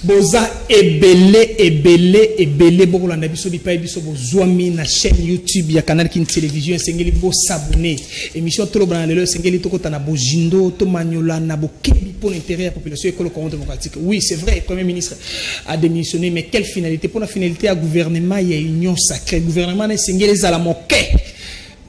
Boza ebele bokolanda biso bipai biso bozwami na chaîne YouTube ya Canal King Télévision sengeli bo s'abonner émission tolo bana lelo sengeli tokota na bojindo to manyola na bokebi pour l'intérêt de la population école Congo démocratique. Oui, c'est vrai, le Premier ministre a démissionné, mais quelle finalité? Pour la finalité à gouvernement, il y a union sacrée. Le gouvernement est sengeli à la moquette.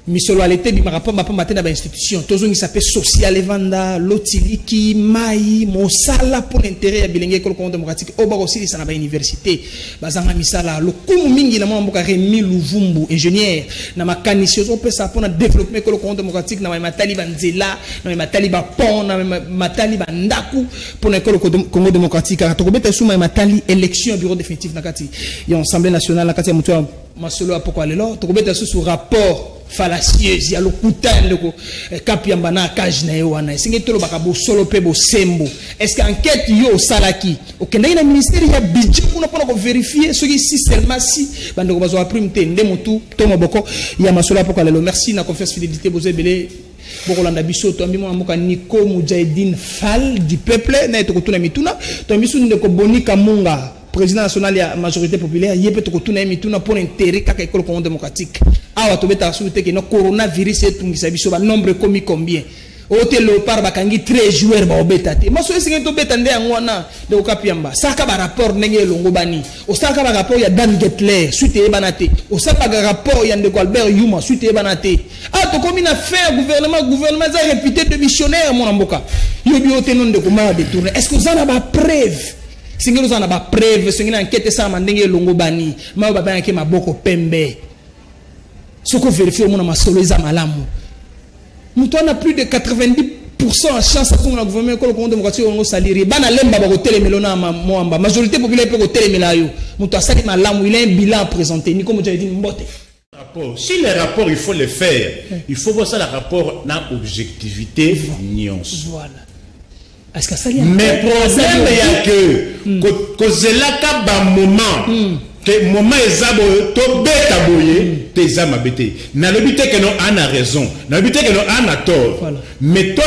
Misoloalité bi rapport ma matin dans institution tozo qui s'appelle social evanda lotiliki mai mosala pour l'intérêt ya bilenge école Congo démocratique au bas aussi ça na ba université bazanga misala lo kumu mingi na mboka Remi Luvumbu ingénieur na makanisi zo pesa pour na développer école Congo démocratique na matali banzela na matali ba pont na matali bandaku pour l'école Congo démocratique to kobeta suma matali élection bureau définitif na kati ya assemblée nationale na kati ya mutu masolo apoko alelo to kobeta sous rapport fallacieuse ya lokuta ndeko kapiamba na cage na yo wana singe tolo bakabo solo pe bo sembo est-ce que enquête yo salaki okenda na ministère ya budget kuna pona ko vérifier ce qui si seulement si bandeko bazo prime tende mutu to maboko ya masolo apoko alelo merci na confiance fidélité bozebele bokolanda biso to ambimo amoka Nico Mujahideen Fall du peuple na etokotuna mituna to biso ndeko Bonika Munga président national de la majorité populaire, il y a peut-être pour l'intérêt de l'école Congo démocratique. Ah, tu as souhaité que le coronavirus est un nombre commis combien? Hôtel Léopard bakangi 13 joueurs ba obetate. Moi so singa to betande angwana de okapiamba. Saka ba rapport nenge longo bani. O saka ba rapport ya Dan Getler suite e banate. O saka ba rapport ya ndeko Albert Yuma suite e banate. Ah to komi na faire gouvernement za réputé de missionnaire mon mboka. Yo bi hotel non de ko ma détourner. Est-ce que vous en avez preuve? Singa vous en avez preuve singa enquête ça mandenge longo bani. Ma ba ba ke maboko pembe. Soko vérifier mon masolo za malamu. Nous avons plus de 90% de chance à le gouvernement école Congo démocratique au salarié. Bana lemba ba hôtel melona moamba. Majorité populaire peut hôtel melayo. Muto asali malamu, il a un bilan à présenter. Ni comme j'ai dit mbote. Si les rapports il faut les faire, il faut voir ça le rapport dans objectivité, nuance. Voilà. Est-ce que ça mais problème il y a que c'est là qu'à un moment que moment ezabo to beta boye te zama bete na le but que non a raison na le but que non a tort mais toi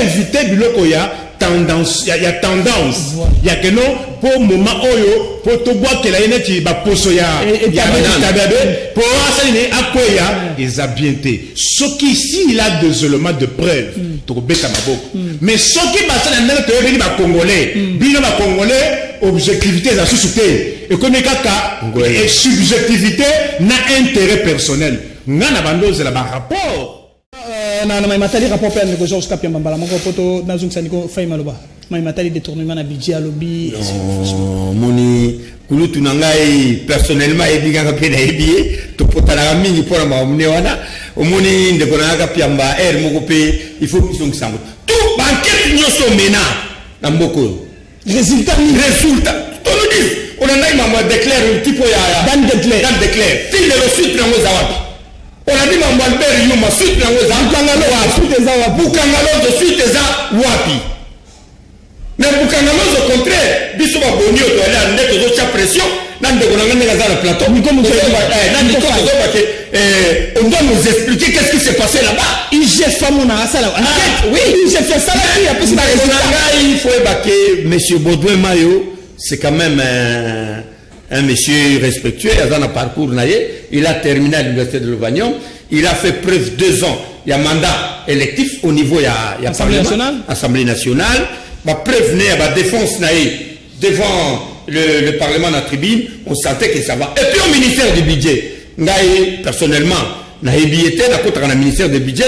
éviter biloko ya tendance ya tendance ya que non pour moment oyo pour to boire que la yeneti ba poso ya tababe pour asali akoya ezabienté ce qui ici il a des éléments de preuve to beta maboko mais ce qui basala na to yeli ba congolais bino ba congolais objectivité za société et comme et subjectivité n'a intérêt personnel ngana bandoze la ba rapport na matali rapport pe ndeko Georges Kapiamba mbala moko poto na zungisa niko faima loba matali détournement na budget lobby moni kulutu na ngai personnellement ebiga ka pe na ebié to potala mingi pona ma mune wana omoni ndeko na Kapiamba moko pe il faut que zungisa tout banquette nyoso mena na mboko résultat to nous dit on a maman déclare un petit peu ya Dan déclare fil de suite na wapi on a dit maman Albert Yuma suite na wapi bukangalo de suite za wapi mais bukangalo au contraire biso ba bonio to ala ndeko zo cha pression nan de konanga nga za le plateau ni comme on doit nous expliquer qu'est-ce qui s'est passé là-bas IGF famona sala oui IGF sala qui a possible il faut évacuer monsieur Baudouin Mayo. C'est quand même un monsieur respectueux, il a un parcours naïe, il a terminé à l'université de Lovagnon, il a fait preuve 2 ans, il y a mandat électif au niveau il y a Assemblée nationale, ma preuve naïe, ma défense naïe devant le Parlement na tribune, on sentait que ça va. Et puis au ministère du budget, naïe personnellement, naïe billetté, na le ministère du budget,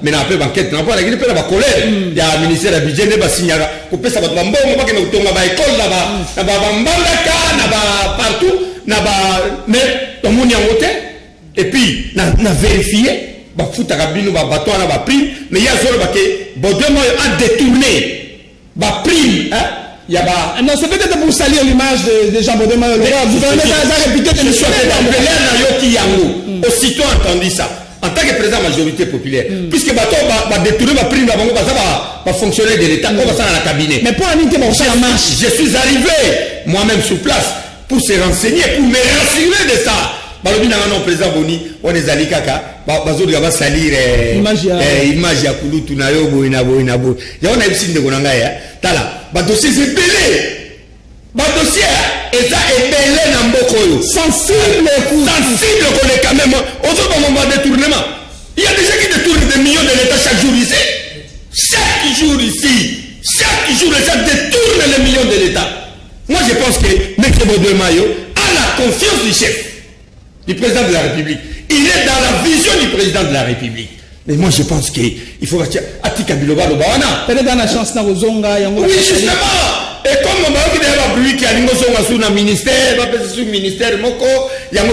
mais na peu banquette, na pas la gueule, na colère, il y a le ministère du budget, ne pas signer. Couper ça va mambo on va que nous tombe à école là-bas là-bas mbandaka là-bas partout là-bas mais tout le monde y a voté et puis na vérifié ba futa kabino ba bateau na ba prime mais il y a zolo ba que Baudouin a détourné ba prime hein il y a ba non c'est peut-être pour salir l'image de Jean Baudouin vous avez répété que le choix na yoki yango aussitôt entendu ça en tant que président de la majorité populaire, puisque va détourner ma prime, va fonctionner de l'État, on va ça dans la cabinet. Mais pour un marche, je suis arrivé moi-même sur place pour se renseigner, pour me renseigner de ça. Balobi non président Boni, on est allé kaka, bazoli va salir image ya kulutu na yo boina. Ya on a eu signe de gonanga ya. Tala, ba dossier c'est belé. dossier et ça est belé dans beaucoup sensible qu'on est quand même on va détournement. Il y a des gens qui détournent des millions de l'État chaque jour ici. Chaque jour l'État détourne les millions de l'État. Moi je pense que M. Baudouin Mayo a la confiance du chef, du président de la République. Il est dans la vision du président de la République. Mais moi je pense qu'il faut Atika Biloba Lobawana. Peut-être dans la chance na Rozonga. Oui justement. Et comme on va dire qu'il y a une sur le ministère, sur le ministère, il y a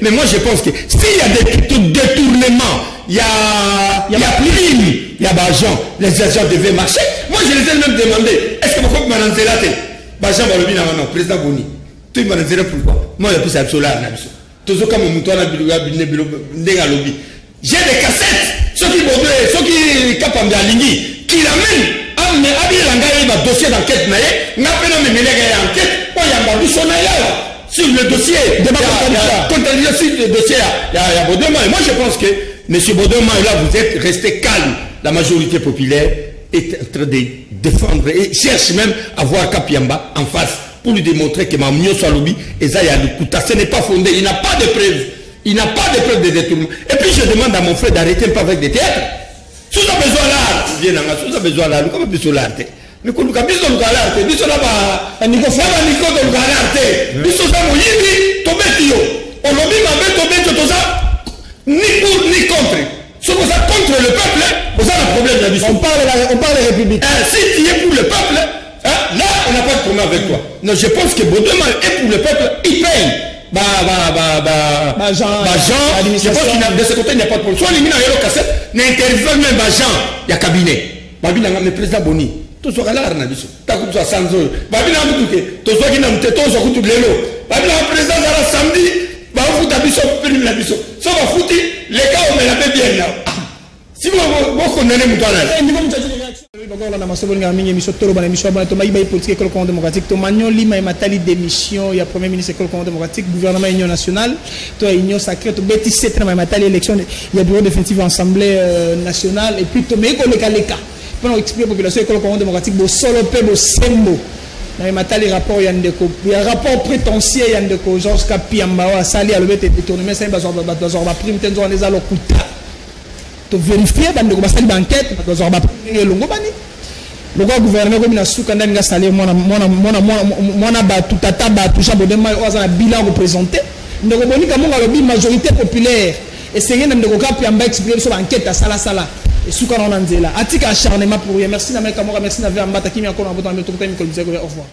mais moi je pense que s'il y a des détournements, il y a prime, il y a d'argent, les agents devaient marcher. Moi je les ai même demandé, est-ce que vous pouvez m'en dire là? Bagent va le dire non, président Boni. Tu m'en dire pourquoi? Moi je suis absolument tout ce comme mon toit j'ai des cassettes, ceux qui capent à Lingui, qui l'amènent. Mais il y a un dossier d'enquête, il y a une enquête sur le dossier. Moi je pense que M. Baudouin là vous êtes resté calme. La majorité populaire est en train de défendre et cherche même à voir Kapiamba en face pour lui démontrer que Mamio Salobi et Zaya Lukuta, ce n'est pas fondé, il n'a pas de preuves. Il n'a pas de preuves de détournement. Et puis je demande à mon frère d'arrêter un peu avec des théâtres. Si vous avez besoin d'art, si vous avez besoin d'art, vous avez besoin d'art. Mais quand vous avez besoin d'art, vous avez besoin d'art. Vous avez besoin d'art. Vous avez besoin d'art. Ni pour ni contre. Si vous êtes contre le peuple, vous avez un problème. On parle de République. Si tu es pour le peuple, là, on n'a pas de problème avec toi. Non, je pense que Baudouin est pour le peuple, il paye. Je pense qu'il de ce côté, il n'y a pas de problème. Soit il y a une cassette, n'intervient même Jean, il y a cabinet. Le président Boni, tout sera là, tu as coupé 100 euros. Tu as qui n'a pas tout le président samedi, ça va foutre les cas où on l'a bien là. Si vous condamnez mon toit là. Démission, il y a premier ministre démocratique, gouvernement union nationale, toi union sacrée, tu bêtis 7 élection, il y a bureau définitif assemblée nationale et puis tu mets les cas. Pour expliquer la population école démocratique, bo solo pe bo sembo. Na matali rapport yandeko, il y a rapport prétentieux yandeko, Georges Kapiamba sali à le bête détournement ça ba prime tenzo les alokuta. Tu vérifier bandeko basali banquette, bazor ba prime longo bani. Le gouvernement comme il a soukanda nga salé mona batu tata batu chabodema oza bilan représenté. Ndeko boni kamonga lobi majorité populaire. Et c'est rien ndeko Kapiamba expliquer sur enquête à sala. Et soukana on anzela. Atika acharnement pour rien. Merci na meka merci na ver mbata kimi encore en botant au revoir.